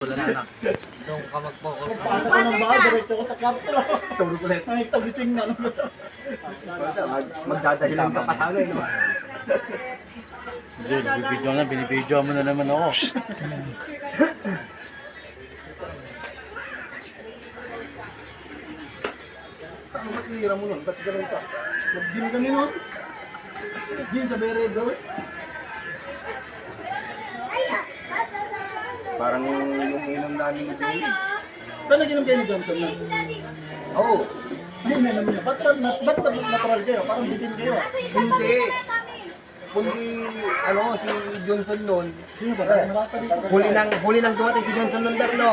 Wala na anak. Doon ka mag-focus. Pasok ko ng bahay, direkto ko sa kwarto. Tawag ko ulit. Ay, tagising na. Magdadahilan ka pa sana, no? Hindi, binibidyo mo na naman ako. Ano ba't nihira mo nun? Ba't gano'n ka? Nag-gym ka nun? Gym sa Bered, daw eh. Parang yung inom namin ni Joey. Ba't nag-inom kayo ni Johnson na? Oo. Hindi na naman niya. Ba't natural kayo? Parang bitin kayo ah. Hindi. Kundi, si Johnson nun. Sino ba? Narata dito. Huli nang dumating si Johnson nun, no?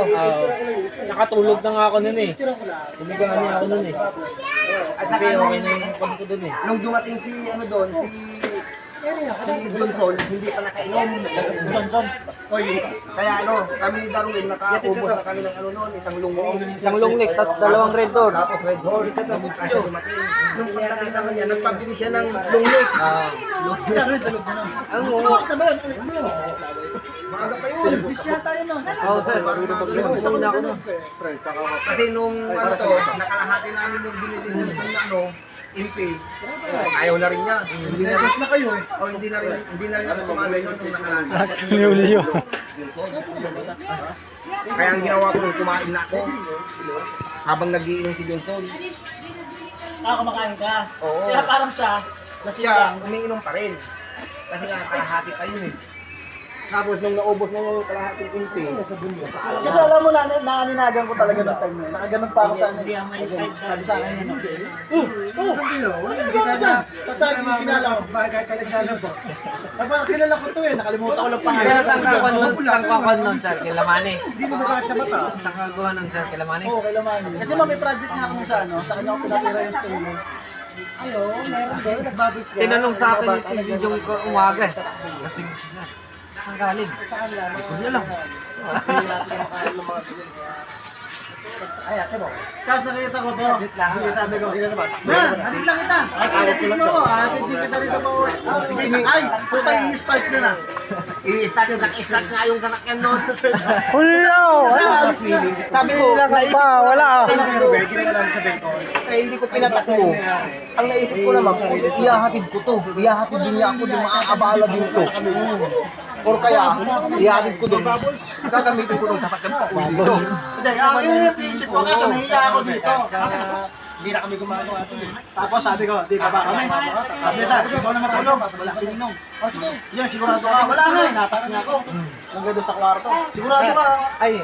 Nakatulog na nga ako nun eh. Tira ko lang. Tumigaan niya ako nun eh. At Kasi saka okay na yung pag ko dun eh. nung dumating si Johnson, hindi pa nakainom. Johnson. Oy, Kaya kami ni Darwin, nakaubos na kami ng noon, isang lunggo. Isang long neck, tapos dalawang red door. Tapos red door, kasi dumating. Nung pagdating naman niya, nagpabili siya ng lungnik. Ang ano sabayan? Maaga pa yun. Alas 10 yata yun ah. Oo sir, Alas 10 na ako nun. Kasi nung nakalahati namin yung binili ng isang MP, ayaw na rin niya. Hindi na rin Tapos na kayo eh. hindi na rin ako tumagay nun nung nakalahati. Julio. Kaya ang ginawa ko nung kumain na ako, habang nagiinom si Johnson, Kumakain ka. Oo. Kaya parang siya, lasing siya lang. umiinom pa rin. Kasi nga kalahati pa yun eh. Tapos nung naubos na yung kalahating MP, Kasi alam mo, naaninagan ko talaga ng time na yun. Nakaganon pa ako sa ano. Sabi sa akin yun. Wala ka ba dyan? Tapos sabi yung kinala ko. Bakit kahit kinala ko? Kilala ko to eh. Nakalimutan ko lang pangalan. Pero saan ka nun sir? Kilamani. Hindi mo masakit sa mata. Saan ka gawa nun sir? Kilamani? Oo, kay Lamani. Kasi may project nga kami sa ano. Sa kanya ko pinatira yung story. Ayo, meron doon. Nagbabis ka. Tinanong sa akin yung umaga eh. Kasi siya. Saan galing? Hindi lang. Ay, ate mo. Tapos nakita ko to. Sabi ko, hatid lang kita. Hatid mo ako. Hatid din kita rito po. Sige, sakay. Puta, i-start na na. i-start nga yung sanakyan nun. Hulyo! Sabi ko, Wala ah. eh, hindi ko pinatakbo. Ang naisip ko naman, iyahatid ko to. Iyahatid din niya ako, di maaabala dito. Or kaya, iyahatid ko doon. Gagamitin ko doon sapat ng pauwi dito. Hindi, yun yung isip ko. Kaso nahiya ako dito. Hindi na kami gumagawa ito eh. Tapos sabi ko, di ka ba kami? Sabi na, ikaw na matulog. Wala, sininong. O sige, yan, sigurado ka. Wala nga, natak niya ako. Hanggang doon sa kwarto. Sigurado ka. Ay,